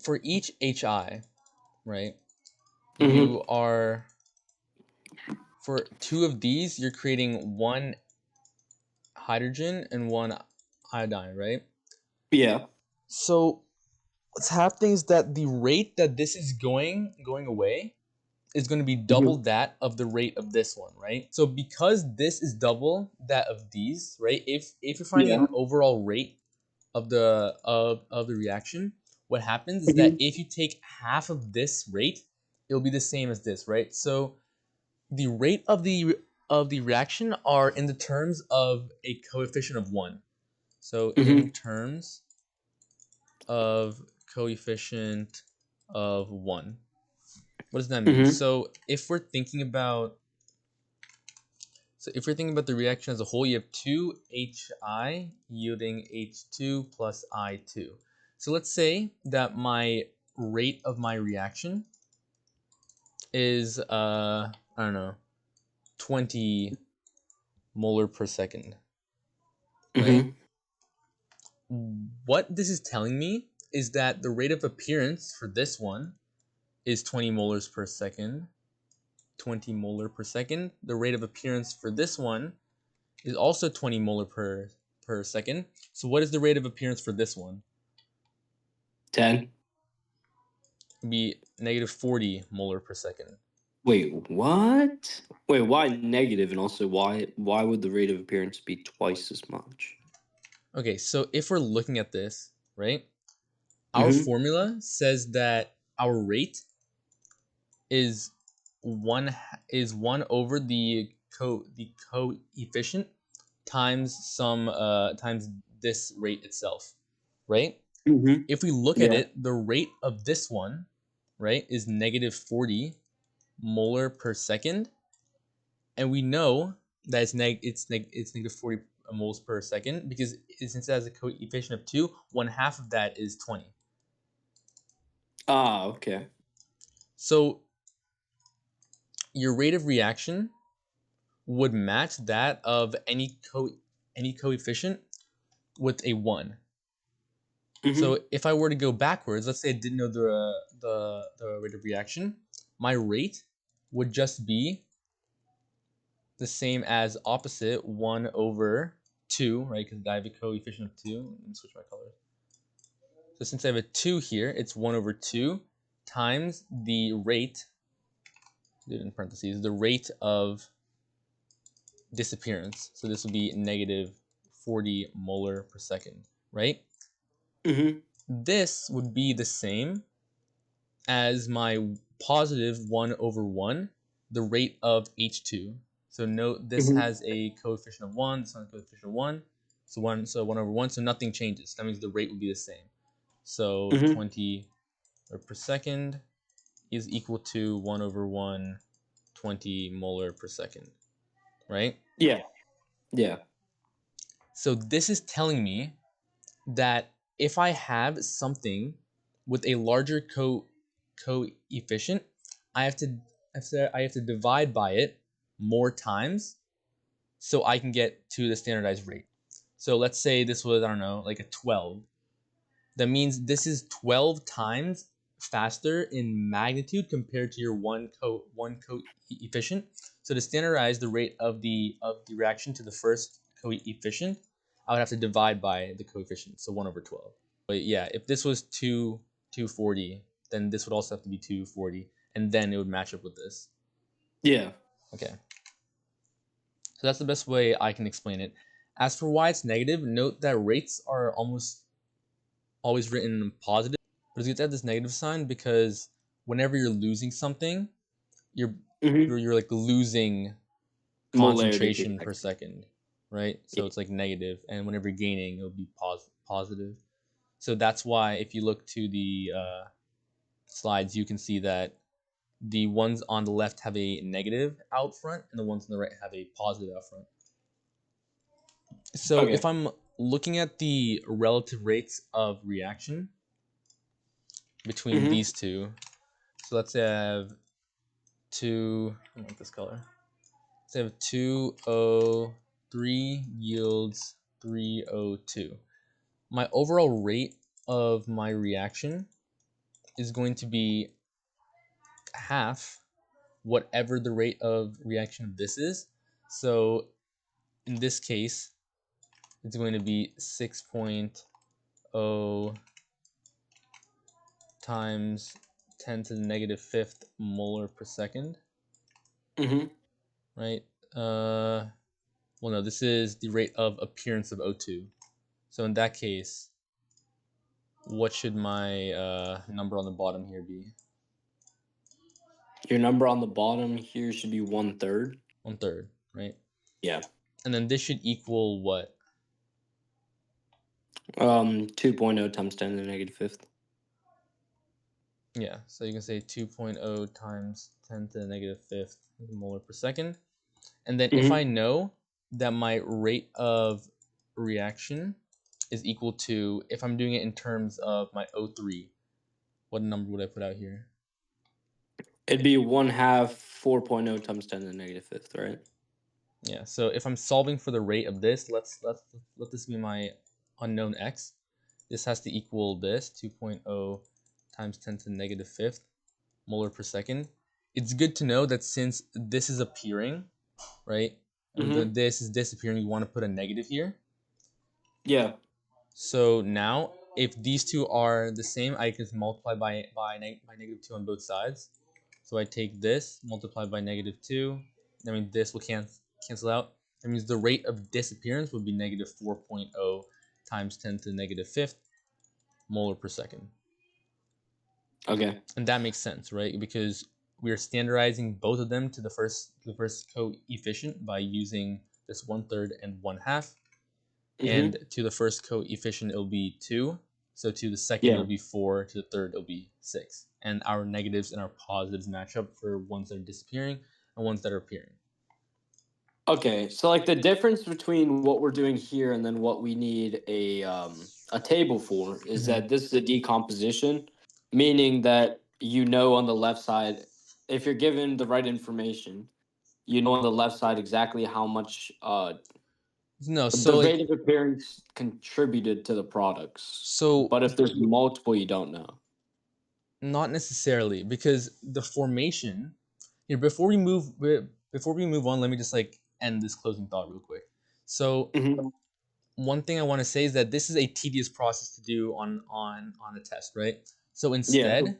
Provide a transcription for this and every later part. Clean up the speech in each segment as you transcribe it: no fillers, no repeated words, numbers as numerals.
for each HI, right? Mm-hmm. You are, for two of these, you're creating one hydrogen and one iodine, right? Yeah. So what's happening is that the rate that this is going away is going to be double Mm-hmm. that of the rate of this one, right? So because this is double that of these, right? If you're finding Yeah. an overall rate of the reaction, what happens is that Mm-hmm. if you take half of this rate, it'll be the same as this, right? So the rate of the reaction are in the terms of a coefficient of 1. So in Mm-hmm. terms of coefficient of 1. What does that mean? Mm-hmm. So if we're thinking about the reaction as a whole, you have 2HI yielding H2 plus I2. So let's say that my rate of my reaction is I don't know, 20 molar per second, right? Mm-hmm. What this is telling me is that the rate of appearance for this one is 20 molars per second. 20 molar per second. The rate of appearance for this one is also 20 molar per second. So what is the rate of appearance for this one? 10. It would be negative 40 molar per second. Wait, what? Wait, why negative? And also, why would the rate of appearance be twice as much? Okay, so if we're looking at this, right? Our Mm-hmm. formula says that our rate is one is 1 over the coefficient times some times this rate itself, right? Mm-hmm. If we look at Yeah. it, the rate of this one, right, is negative 40 molar per second, and we know that it's negative 40 moles per second because since it has a coefficient of 2, one half of that is 20. Ah, okay. So your rate of reaction would match that of any coefficient with a 1. Mm-hmm. So if I were to go backwards, let's say I didn't know the rate of reaction, my rate would just be the same as opposite 1 over 2, right? Because I have a coefficient of 2. Let me switch my colors. So since I have a 2 here, it's 1 over 2 times the rate, do it in parentheses, the rate of disappearance. So this would be negative 40 molar per second, right? Mm-hmm. This would be the same as my positive 1 over 1, the rate of H2. So note this Mm-hmm. has a coefficient of 1, this one has a coefficient of 1. So 1 over 1, so nothing changes. That means the rate would be the same. So Mm-hmm. 20 per second is equal to 1 over 1, 20 molar per second, right? Yeah. Yeah. So this is telling me that if I have something with a larger coefficient, I have to I have to divide by it more times so I can get to the standardized rate. So let's say this was, I don't know, like a 12. That means this is 12 times faster in magnitude compared to your one coefficient. So to standardize the rate of the reaction to the first coefficient, I would have to divide by the coefficient, so 1 over 12. But yeah, if this was 240, then this would also have to be 240, and then it would match up with this. Yeah. Okay, so that's the best way I can explain it. As for why it's negative, note that rates are almost always written positive, but it's good to have this negative sign because whenever you're losing something, you're Mm-hmm. you're like losing Molarity of concentration per reaction. second, right? So Yeah. it's like negative, and whenever you're gaining, it'll be positive. So that's why if you look to the slides, you can see that the ones on the left have a negative out front, and the ones on the right have a positive out front. So if Okay. I'm looking at the relative rates of reaction between Mm-hmm. these two, so let's say I have I want this color. So I have 203 yields 302. My overall rate of my reaction is going to be half whatever the rate of reaction of this is. So in this case, it's going to be 6.0 times 10 to the negative fifth molar per second, Mm-hmm. right? Well, no, this is the rate of appearance of O2. So in that case, what should my number on the bottom here be? Your number on the bottom here should be 1/3. 1/3, right? Yeah. And then this should equal what? 2.0 times 10 to the negative fifth. Yeah, so you can say 2.0 times 10 to the negative fifth molar per second. And then if I Mm-hmm. know that my rate of reaction is equal to, if I'm doing it in terms of my O3, what number would I put out here? It'd be 1/2 4.0 times 10 to the negative fifth, right? Yeah, so if I'm solving for the rate of this, let this be my unknown x. This has to equal this, 2.0 times 10 to the negative fifth molar per second. It's good to know that since this is appearing, right, and Mm-hmm. this is disappearing, you want to put a negative here. Yeah. So now, if these two are the same, I can multiply by negative 2 on both sides. So I take this, multiply by negative 2. I mean, this will cancel out. That means the rate of disappearance would be negative 4.0 times 10 to the negative fifth molar per second. Okay. And that makes sense, right? Because we are standardizing both of them to the first coefficient by using this 1/3 and 1/2. And Mm-hmm. to the first coefficient, it'll be 2. So to the second, Yeah. it'll be 4. To the third, it'll be 6. And our negatives and our positives match up for ones that are disappearing and ones that are appearing. Okay, so like the difference between what we're doing here and then what we need a table for is Mhm. that this is a decomposition, meaning that you know on the left side, if you're given the right information, you know on the left side exactly how much No, the so like, rate of appearance contributed to the products. so But if there's multiple, you don't know. not necessarily, because the formation here, before we move on, let me just like end this closing thought real quick. So Hmm. one thing I want to say is that this is a tedious process to do on a test, right? So Yeah. instead,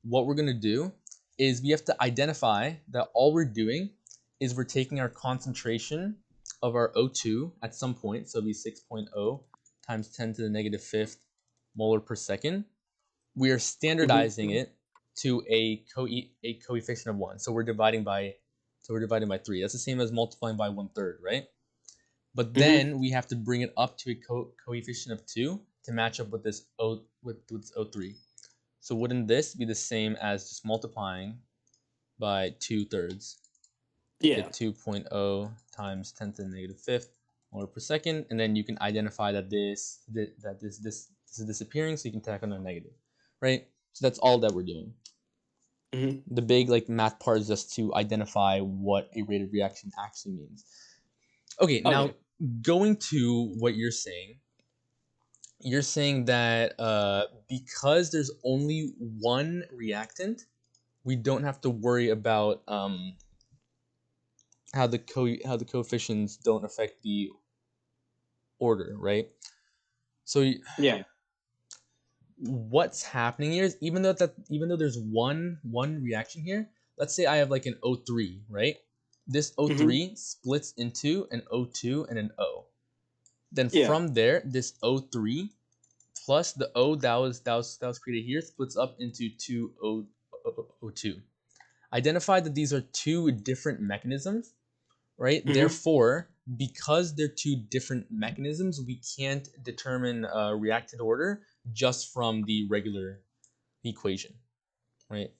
what we're gonna do is we have to identify that all we're doing is we're taking our concentration of our O2 at some point, so it'll be 6.0 times 10 to the negative fifth molar per second. We are standardizing Hmm. it to a coefficient of 1. So we're dividing by 3. That's the same as multiplying by 1/3, right? But Hmm. then we have to bring it up to a coefficient of 2 to match up with this with O3. So wouldn't this be the same as just multiplying by 2/3? Yeah. Get 2.0 times 10 to the negative fifth molar per second, and then you can identify that this is disappearing, so you can tack on a negative, right? So that's all that we're doing. Hmm. The big like math part is just to identify what a rate of reaction actually means. Okay, now Okay. going to what you're saying that because there's only one reactant, we don't have to worry about how the coefficients don't affect the order, right? So Yeah. what's happening here is even though there's one reaction here, let's say I have like an O3, right? This Hmm. O3 splits into an O2 and an O. Then Yeah. from there, this O3 plus the O that was created here splits up into two O2. Identify that these are two different mechanisms, right? Hmm. Therefore, because they're two different mechanisms, we can't determine reactant order just from the regular equation, right?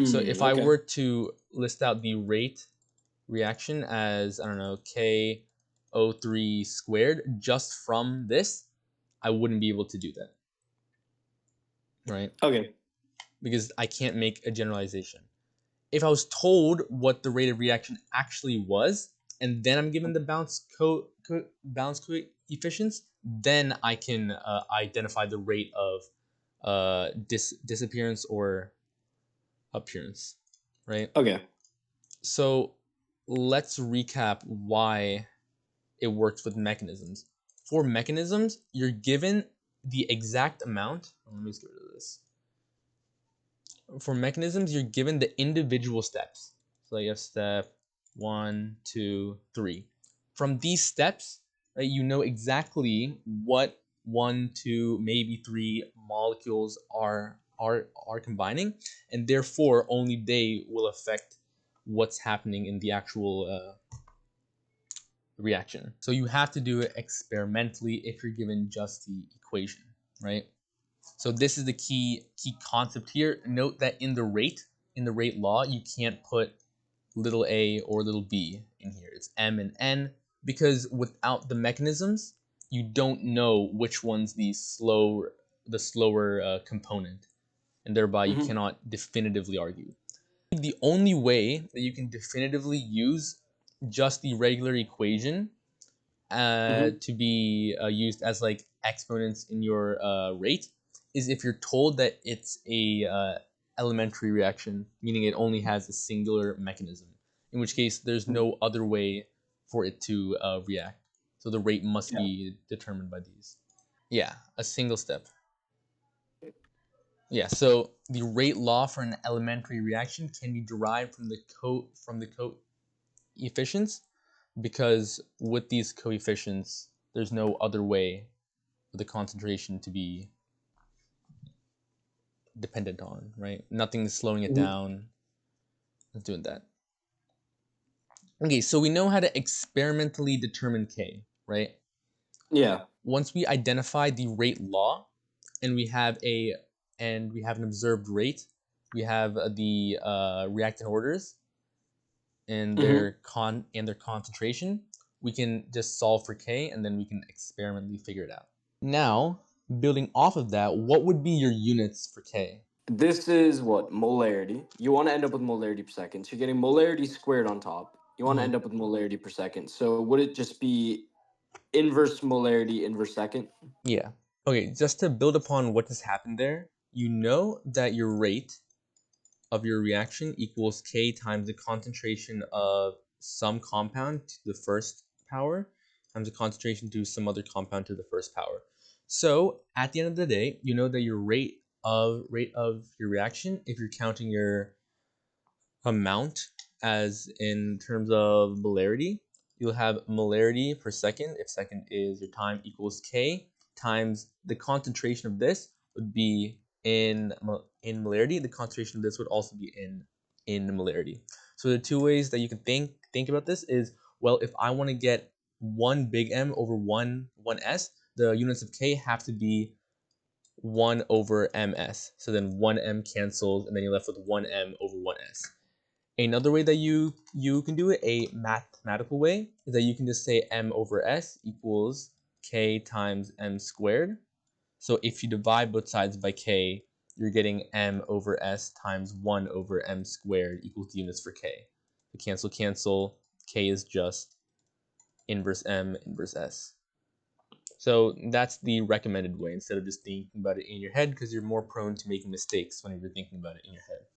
So if I Okay. were to list out the rate reaction as, I don't know, KO3 squared just from this, I wouldn't be able to do that, right? Okay. Because I can't make a generalization. If I was told what the rate of reaction actually was, and then I'm given the balance coefficients, then I can identify the rate of disappearance or appearance, right? Okay. So let's recap why it works with mechanisms. For mechanisms, you're given the exact amount. Let me just get rid of this. For mechanisms, you're given the individual steps. So you have step 1, 2, 3. From these steps, right, you know exactly what 1, 2, maybe 3 molecules are combining, and therefore only they will affect what's happening in the actual reaction. So you have to do it experimentally if you're given just the equation, right? So this is the key concept here. Note that in the rate law, you can't put little a or little b in here. It's m and n because without the mechanisms, you don't know which one's the slower component, and thereby you Mm-hmm. cannot definitively argue. The only way that you can definitively use just the regular equation Mm-hmm. to be used as like exponents in your rate is if you're told that it's a elementary reaction, meaning it only has a singular mechanism, in which case there's no other way for it to react. So the rate must Yeah. be determined by these. Yeah, a single step. Yeah, so the rate law for an elementary reaction can be derived from the coefficients because with these coefficients, there's no other way for the concentration to be dependent on, right? Nothing's slowing it Mhm. down. It's doing that. Okay, so we know how to experimentally determine K, right? Yeah. Once we identify the rate law and we have an observed rate, we have the reactant orders Mm-hmm. and their concentration, we can just solve for K and then we can experimentally figure it out. Now, building off of that, what would be your units for K? This is what molarity. You want to end up with molarity per second. So you're getting molarity squared on top. You want to Mhm. end up with molarity per second. So would it just be inverse molarity inverse second? Yeah. Okay, just to build upon what just happened there, you know that your rate of your reaction equals K times the concentration of some compound to the first power times the concentration to some other compound to the first power. So at the end of the day, you know that your rate of your reaction, if you're counting your amount as in terms of molarity, you'll have molarity per second, if second is your time, equals K times the concentration of this would be in molarity. The concentration of this would also be in molarity. So the two ways that you can think about this is, well, if I want to get one big M over one S, the units of K have to be 1 over ms. So then 1m cancels, and then you're left with 1m over 1s. Another way that you can do it, a mathematical way, is that you can just say m over s equals k times m squared. So if you divide both sides by k, you're getting m over s times 1 over m squared equals the units for k. The cancel, k is just inverse m inverse s. So that's the recommended way instead of just thinking about it in your head because you're more prone to making mistakes when you're thinking about it in your head.